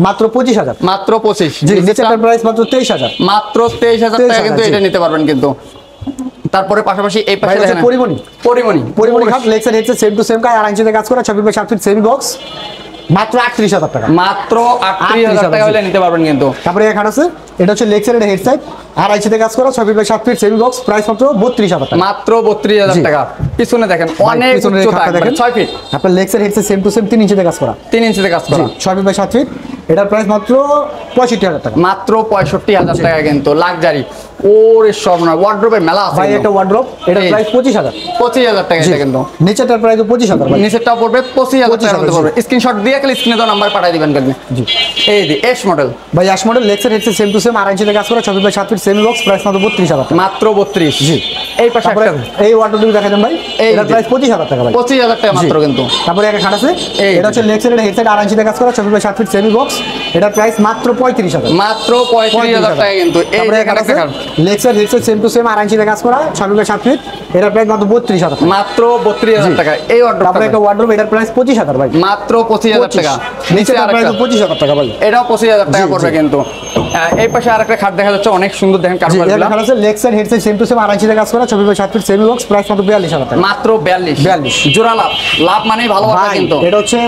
মাত্র 25,000, মাত্র 25। জি নিচেরটার প্রাইস মাত্র 23,000, মাত্র 23,000 টাকা কিন্তু এটা নিতে পারবেন কিন্তু। তারপরে পাশাপাশি এই পাশে দেখেন পরিমণি খাট Lexar headset same to same কাজ 8 ইঞ্চিতে কাজ করা 26/7 ফিট সেমি বক্স মাত্র 38,000 টাকা, মাত্র 38,000 টাকা হলে নিতে পারবেন কিন্তু। তারপরে এখানে আছে এটা হচ্ছে লেক্সার এর হেডসেট 8 ইঞ্চিতে কাজ করা 26/7 ফিট সেমি বক্স প্রাইস মাত্র 32,000 টাকা, মাত্র 32,000 টাকা। পিছনে দেখেন অনেক উচ্চতা, দেখেন 6 ফিট। আপনার Lexar headset same to same 3 ইঞ্চিতে কাজ করা 3 ইঞ্চিতে কাজ করা 26/7 ফিট, এটার প্রাইস মাত্র 65,000 টাকা, মাত্র 65,000 টাকা কিন্তু। লাক্সারি ওরে সর্বনা ওয়ার্ড্রোবের মেলা আছে ভাই, একটা ওয়ার্ড্রপ এটার প্রাইস 25,000, 25,000 টাকা এটা কিন্তু। নিচেরটার প্রাইস 25,000 ভাই, নিচেরটা পড়বে 25,000 টাকা হতে পারবে। স্ক্রিনশট দিয়ে খালি স্ক্রিনে তো নাম্বার পাঠিয়ে দিবেন কিন্তু। জি এই যে এস মডেল ভাই, S model Lexar headset same to same 8 ইঞ্চিতে কাজ করা 26/7 ফিট সেমি বক্স প্রাইস মাত্র 32,000 টাকা, মাত্র 32। জি এই পাশে তারপরে এই ওয়ার্ডরোবটি দেখা দেন ভাই, এটার প্রাইস 25,000 টাকা ভাই, 25,000 টাকা মাত্র কিন্তু। তারপরে একটা খাট আছে এটা হচ্ছে লেক্সার এর হেডসেট 8 ইঞ্চিতে কাজ করা 26/7 ফিট সেমি বক্স এটার প্রাইস মাত্র 35,000, মাত্র 35,000 টাকা কিন্তু। এই যে একটা খাট Lexar headset same to same 8 ইঞ্চিতে কাজ করা 26/7 ফিট এটার প্রাইস মাত্র 32,000 টাকা, মাত্র 32,000 টাকা। এই তারপরে অর্ডার একটা ওয়ার্ডরোব এটার প্রাইস 25,000 ভাই, মাত্র 25,000 টাকা। নিচে প্রাইস 25,000 টাকা ভাই, এটাও 25,000 টাকা পড়বে কিন্তু। এই পাশে আরেকটা খাট দেখা যাচ্ছে অনেক সুন্দর, দেখেন কারুকাজগুলো। এটা হচ্ছে Lexar headset same to same 8 ইঞ্চিতে কাজ করা 26/7 ফিট সেমি বক্স প্রাইস মাত্র 42,000 টাকা, মাত্র 42 জোড়া লাভ। লাভ মানেই ভালোবাসা কিন্তু। এটা হচ্ছে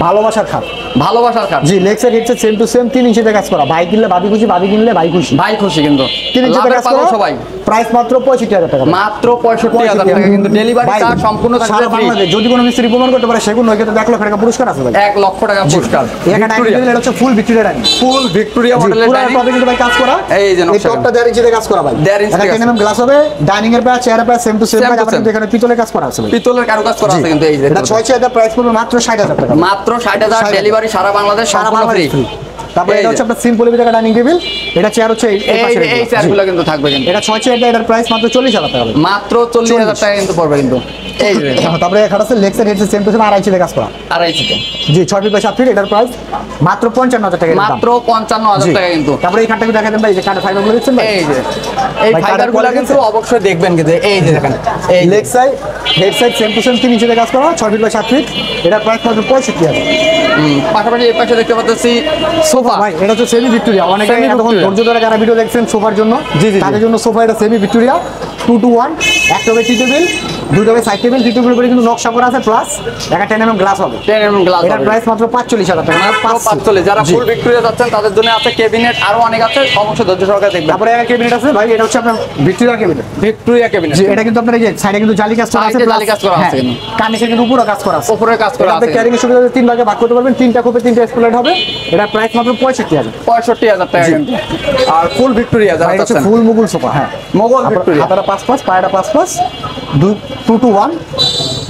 ভালোবাসার খাট, ভালোবাসার খাট। G Lexar headset same to same 3 ইঞ্চিতে কাজ করা, ভাই কিনলে ভাবি খুশি, ভাবি কিনলে ভাই খুশি, ভাই খুশি কিন্তু। 3 ইঞ্চিতে কাজ করা সবাই প্রাইস মাত্র 65,000 টাকা, মাত্র 65,000 টাকা কিন্তু। ডেলিভারি চার্জ সম্পূর্ণ সারা বাংলাদেশ যদি কোনো মিস্ত্রি প্রমাণ করতে পারে সেগুলো নয় কিন্তু 1 লক্ষ টাকা পুরস্কার আছে ভাই, 1 লক্ষ টাকা পুরস্কার। এখানে এটা হচ্ছে ফুল ভিক্টোরিয়া ডাইনিং, ফুল ভিক্টোরিয়া মডেলের ডাইনিং পুরো কিন্তু ভাই কাজ করা। এই যে এই টপটা 1.5 ইঞ্চিতে কাজ করা ভাই, 1.5 ইঞ্চিতে এটা কেন গ্লাস হবে, ডাইনিং এর প্রায় চেয়ারের প্রায় সেম টু সেম ভাই, আমাদের এখানে পিতলের কাজ করা আছে ভাই, পিতলের কারুকাজ করা আছে কিন্তু। এই যে এটা 6 চেয়ারের প্রাইস পড়বে মাত্র 60,000 টাকা, মাত্র 60,000। ডেলিভারি সারা বাংলাদেশ, সারা সম্পূর্ণ বাংলাদেশ ফ্রি। ফ্রি। তারপরে এটা হচ্ছে আপনার সিম্পল টাকা ডাইনিং টেবিল, এটা চেয়ার হচ্ছে এই চেয়ারগুলো কিন্তু থাকবে কিন্তু। এটা 6 চেয়ারটা এটার প্রাইস মাত্র 40,000 টাকা, মাত্র 40,000 টাকা কিন্তু পড়বে কিন্তু। এই যে তারপরে এখানে আছে Lexar headset same to same 2.5 ইঞ্চিতে কাজ করা, 2.5 ইঞ্চি, জি 6/7 ফিট এটার প্রাইস মাত্র 55,000 টাকা, মাত্র 55,000 টাকা কিন্তু। তারপরে এই খাটটাকে দেখা দেন ভাই, এই যে কাঠের ফাইবারগুলো দেখছেন ভাই, এই যে এই ফাইবারগুলো কিন্তু অবশ্যই দেখবেন কিন্তু। এই যে দেখেন এই Lexar headset same to same 3 ইঞ্চিতে কাজ করা 6/7 ফিট এটার প্রাইস মাত্র 65,000। পাশাপাশি এই পাশে দেখতে পাচ্ছি সোফা ভাই, এটা হচ্ছে সেমি ভিক্টোরিয়া, অনেকে এতক্ষণ ধৈর্য ধরে যারা ভিডিও দেখছেন সোফার জন্য, তাদের জন্য সোফা এটা সেমি ভিক্টোরিয়া 2-to-1, একটা হবে টি টেবিল, দুটো হবে সাইড টেবিল, টি টেবিল করে কিন্তু নকশা করা আছে, প্লাস একটা 10 mm গ্লাস হবে, 10 mm গ্লাস। এটার প্রাইস মাত্র 45,000 টাকা, মাত্র 45। যারা ফুল ভিক্টোরিয়া যাচ্ছেন তাদের জন্য আছে ক্যাবিনেট, আরো অনেক আছে, অবশ্যই ধৈর্য সহকারে দেখবেন। তারপরে একটা ক্যাবিনেট আছে ভাই, এটা হচ্ছে আপনার ভিক্টোরিয়া ক্যাবিনেট, ভিক্টোরিয়া ক্যাবিনেট। জি এটা কিন্তু আপনার এই যে সাইডে কিন্তু জালি কাজ করা আছে, জালি কাজ করা আছে, কার্নিশে কিন্তু উপরে কাজ করা আছে, উপরে কাজ করা আছে। আপনি ক্যারিং এর সুবিধা 3 ভাগে ভাগ করতে পারবেন, 3টা কোপে 3টা স্প্লেট হবে, এটার প্রাইস মাত্র 65,000, 65,000 টাকা কিন্তু। আর ফুল ভিক্টোরিয়া যারা এটা হচ্ছে যাচ্ছেন, ফুল মুঘল সোফা, হ্যাঁ মোগল ভিক্টোরিয়া, হাতাটা 5-5 পায়টা 5-5, 2-to-1,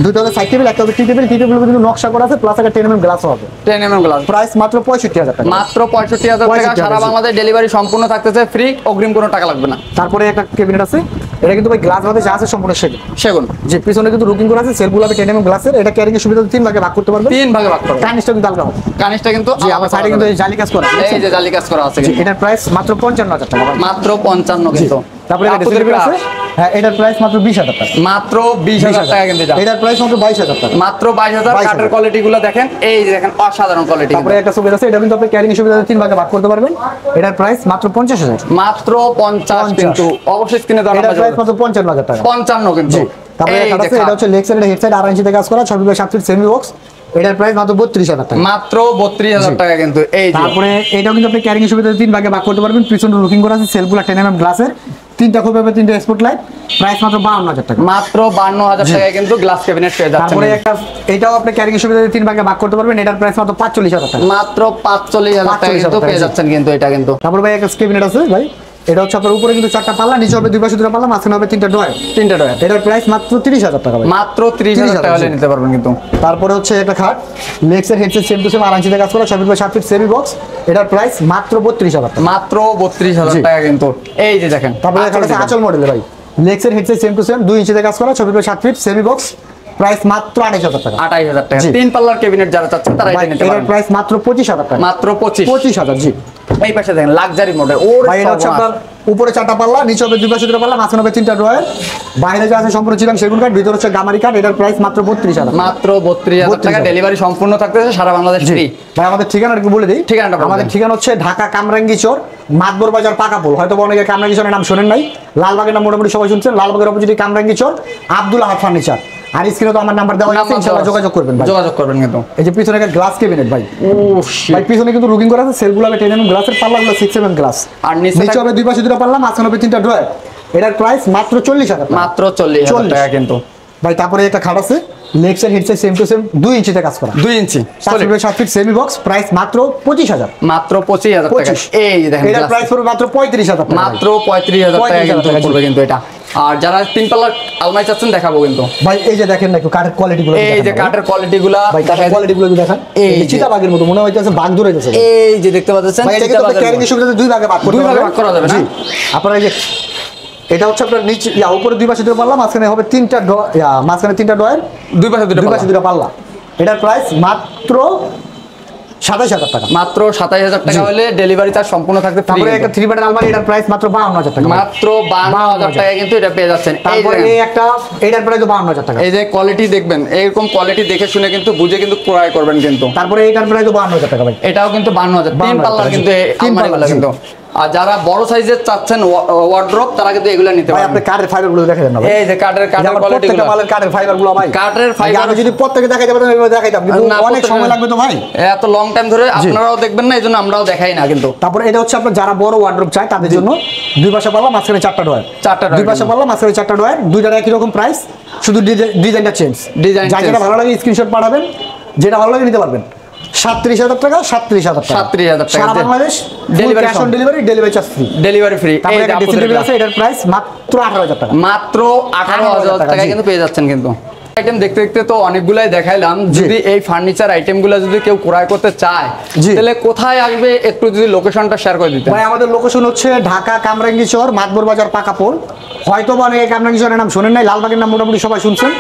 দুটো হবে সাইড টেবিল, একটা হবে টি টেবিল, টি টেবিল কিন্তু নকশা করা আছে, প্লাস একটা 10 mm গ্লাসও হবে, 10 mm গ্লাস। প্রাইস মাত্র 65,000 টাকা, মাত্র 65,000 টাকা। সারা বাংলাদেশ ডেলিভারি সম্পূর্ণ থাকতেছে ফ্রি, অগ্রিম কোনো টাকা লাগবে না। তারপরে একটা ক্যাবিনেট আছে, এটা কিন্তু ভাই গ্লাস ভাবে যা আছে সম্পূর্ণ সেগুন, যে পিছনে কিন্তু রুকিং করা আছে, সেলগুলো হবে 10 mm গ্লাসের, এটা ক্যারিং এর সুবিধা 3 ভাগে ভাগ করতে পারবেন, 3 ভাগে ভাগ করবেন। কার্নিশটা কিন্তু আলাদা হবে, কার্নিশটা কিন্তু জি আমার সাইডে কিন্তু এই জালি কাজ করা আছে, এই যে জালি কাজ করা আছে কিন্তু। এটার প্রাইস মাত্র 55,000 টাকা, মাত্র 55 কিন্তু। তারপরে এটা ড্রেসিং টেবিল আছে, হ্যাঁ এটার প্রাইস মাত্র 20,000 টাকা, মাত্র 20,000 টাকা কিন্তু। এটার প্রাইস মাত্র 22,000 টাকা, মাত্র 22,000। কাঠের কোয়ালিটি গুলো দেখেন, এই যে দেখেন অসাধারণ কোয়ালিটি। তারপরে একটা সুবিধা আছে, এটা কিন্তু আপনি ক্যারিং এর সুবিধা 3 ভাগে ভাগ করতে পারবেন, এটার প্রাইস মাত্র 50,000, মাত্র 50 কিন্তু। অবশ্যই স্ক্রিনে দেওয়া এটার প্রাইস মাত্র 55,000 টাকা, 55 কিন্তু। তারপরে একটা আছে, এটা হচ্ছে লেক্সার এর হেডসেট 8 ইঞ্চিতে কাজ করা 6/7 ফিট সেমি বক্স, এটার প্রাইস মাত্র 32,000 টাকা, মাত্র 32,000 টাকা কিন্তু। এই যে তারপরে এটাও কিন্তু আপনি ক্যারিং এর সুবিধা 3 ভাগে ভাগ করতে পারবেন, পিছনে লুকিং করা আছে, সেলগুলো 10 mm গ্লাসের, 3টা খোপ হবে, 3টা স্পট লাইট, প্রাইস মাত্র 52,000 টাকা, মাত্র 52,000 টাকায় কিন্তু গ্লাস ক্যাবিনেট পেয়ে যাচ্ছেন। তারপরে একটা এটাও আপনি ক্যারিং এর সুবিধা 3 ভাগে ভাগ করতে পারবেন, এটার প্রাইস মাত্র 45,000 টাকা, মাত্র 45,000 টাকা কিন্তু পেয়ে যাচ্ছেন কিন্তু এটা কিন্তু। তারপরে ভাই একটা ক্যাবিনেট আছে ভাই, এটা হচ্ছে আপনার উপরে কিন্তু 4টা পাল্লা, নিচে হবে 2 পাশে 2টা পাল্লা, মাঝখানে হবে 3টা ডয়ার, 3টা ডয়ার, এটার প্রাইস মাত্র 30,000 টাকা ভাই, মাত্র 30,000 টাকা হলে নিতে পারবেন কিন্তু। তারপরে হচ্ছে একটা খাট Lexar headset same to same 8 ইঞ্চিতে কাজ করা 6/7 ফিট সেমি বক্স, এটার প্রাইস মাত্র 32,000 টাকা, মাত্র 32,000 টাকা কিন্তু। এই যে দেখেন, তারপরে এখানে আছে আঁচল মডেলে ভাই, Lexar headset same to same 2 ইঞ্চিতে কাজ করা 6/7 ফিট সেমি বক্স, প্রাইস মাত্র 28,000 টাকা, 28,000 টাকা। 3 পাল্লার ক্যাবিনেট যারা চাচ্ছেন তারা এটা নিতে এটার পারবেন। প্রাইস মাত্র 25,000 টাকা, মাত্র 25,000 জি। এই পাশে দেখেন লাক্সারি মডেল ওর ভাই এটা হচ্ছে আপনার উপরে 4টা পাল্লা, নিচে হবে 2 পাশে 2টা পাল্লা, মাঝখানে হবে 3টা ড্রয়ার। বাইরে যা আছে সম্পূর্ণ চিরাং সেগুন কাঠ, ভিতরে হচ্ছে গামারি কাঠ। এটার প্রাইস মাত্র 32,000, মাত্র 32,000 টাকা। ডেলিভারি সম্পূর্ণ থাকতেছে সারা বাংলাদেশ ফ্রি। ভাই আমাদের ঠিকানা একটু বলে দিই। ঠিকানাটা বলবেন। আমাদের ঠিকানা হচ্ছে ঢাকা কামরাঙ্গি চর, মাতবর বাজার পাকাপোল। হয়তো অনেকে কামরাঙ্গি চরের নাম শোনেন নাই, লালবাগের নাম মোটামুটি সবাই শুনছেন। লালবাগের অপোজিটে কামরাঙ্গি চর, আব্দুল আহাদ ফার্নিচার। আর স্ক্রিনে তো আমার নাম্বার দেওয়া আছে, ইনশাআল্লাহ যোগাযোগ করবেন ভাই। যোগাযোগ করবেন কিন্তু। এই যে পিছনে একটা গ্লাস ক্যাবিনেট ভাই, ওহ ভাই পিছনে কিন্তু লুকিং করা আছে, সেলগুলো হবে 10 mm গ্লাসের, পাল্লাগুলো 6 mm গ্লাস। আর নিচে হবে 2 পাশে 2টা পাল্লা, মাঝখানে হবে 3টা ড্রয়ার। এটার প্রাইস মাত্র 40,000 টাকা। মাত্র 40,000 টাকা কিন্তু ভাই। তারপরে একটা খাট আছে, leg side head side same to same 2 ইঞ্চিতে কাজ করা, 2 ইঞ্চি 7 ফিট সেমি বক্স। প্রাইস মাত্র 25,000, মাত্র 25,000 টাকা। এই দেখেন এটার প্রাইস পড়বে মাত্র 35,000 টাকা, মাত্র 35,000 টাকা কিন্তু পড়বে কিন্তু এটা। আর যারা 3 পাল্লার আলমারি চাচ্ছেন দেখাবো কিন্তু ভাই। এই যে দেখেন না একটু কাঠের কোয়ালিটি গুলো, এই যে কাঠের কোয়ালিটি গুলা ভাই, কাঠের কোয়ালিটি গুলো দেখেন। এই যে চিতাবাগের মতো মনে হইতেছে, বাঘ ধরে যাচ্ছে। এই যে দেখতে পাচ্ছেন ভাই এটাকে তো ক্যারিং সুবিধাতে 2 ভাগে ভাগ করতে হবে, 2 ভাগে ভাগ করা যাবে না। আপনারা এই যে এটা হচ্ছে আপনার নিচে উপরে 2 পাশে 2 পাল্লা, মাঝখানে হবে 3টা মাঝখানে 3টা ড্রয়ার, 2 পাশে 2 পাল্লা। এটার প্রাইস মাত্র 27,000 টাকা। মাত্র 27,000 টাকা হলে ডেলিভারি চার্জ সম্পূর্ণ থাকবে ফ্রি। তারপরে একটা 3 বেডের আলমারি, এটার প্রাইস মাত্র 52,000 টাকা। মাত্র 52,000 টাকা কিন্তু এটা পেয়ে যাচ্ছেন। তারপরে এই একটা, এটার প্রাইস 52,000 টাকা। এই যে কোয়ালিটি দেখবেন, এরকম কোয়ালিটি দেখে শুনে কিন্তু বুঝে কিন্তু ক্রয় করবেন কিন্তু। তারপরে এইটার প্রাইস 52,000 টাকা ভাই। এটাও কিন্তু 52,000, 3 পাল্লার কিন্তু আলমারিগুলো কিন্তু। আর যারা বড় সাইজের চাচ্ছেন ওয়ার্ড্রপ, তারা কিন্তু এগুলো নিতে ভাই পারেন। আপনি কাঠের ফাইবার গুলো দেখেন না ভাই, এই যে কাঠের কোয়ালিটি গুলো, মালের কাঠের ফাইবার গুলো ভাই, কাঠের ফাইবার আমি যদি প্রত্যেককে দেখাইতে পারতাম এভাবে দেখাইতাম, কিন্তু অনেক সময় লাগবে তো ভাই, এত লং টাইম ধরে আপনারাও দেখবেন না, এইজন্য আমরাও দেখাই না কিন্তু। তারপরে এটা হচ্ছে আপনার যারা বড় ওয়ার্ডরোব চায় তাদের জন্য 2 পাশে পাল্লা, মাঝখানে 4টা ড্রয়ার, 2 পাশে পাল্লা, মাঝখানে 4টা ড্রয়ার, দুইটার একই রকম প্রাইস, শুধু ডিজাইনটা চেঞ্জ। যেটা ভালো লাগে স্ক্রিনশট পাঠাবেন, যেটা ভালো লাগে নিতে পারবেন। 37,000 টাকা, 37,000 টাকা, 37,000 টাকা সারা Bangladesh delivery, cash on delivery, delivery charge free, delivery free. এই যে ড্রেসিং টেবিল আছে, এটার প্রাইস মাত্র 18,000 টাকা, মাত্র 18,000 টাকা কিন্তু পেয়ে যাচ্ছেন কিন্তু। আইটেম দেখতে দেখতে তো অনেকগুলাই দেখাইলাম। যদি এই ফার্নিচার আইটেমগুলো যদি কেউ ক্রয় করতে চায়, তাহলে কোথায় আসবে একটু যদি লোকেশনটা শেয়ার করে দিতেন। ভাই আমাদের লোকেশন হচ্ছে ঢাকা কামরাঙ্গি চর, মাতবর বাজার পাকাপোল। হয়তো বা অনেকে কামরাঙ্গি চরের নাম শোনেন নাই, লালবাগের নাম মোটামুটি সবাই শুনছেন।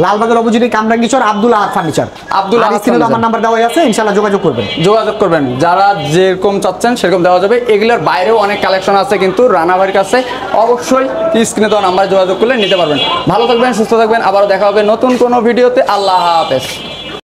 লালবাগের অপোজিটে কামরাঙ্গি চর, আব্দুল আহাদ ফার্নিচার। আব্দুল আহাদ ফার্নিচার, আমার নাম্বার দেওয়া আছে, ইনশাআল্লাহ যোগাযোগ করবেন। যোগাযোগ করবেন, যারা যেরকম চাচ্ছেন সেরকম দেওয়া যাবে। এগুলোর বাইরেও অনেক কালেকশন আছে কিন্তু রানাভাইয়ের কাছে, অবশ্যই স্ক্রিনে দেওয়া নাম্বার যোগাযোগ করলে নিতে পারবেন। ভালো থাকবেন, সুস্থ থাকবেন, আবারও দেখা হবে নতুন কোনো ভিডিওতে। আল্লাহ হাফেজ।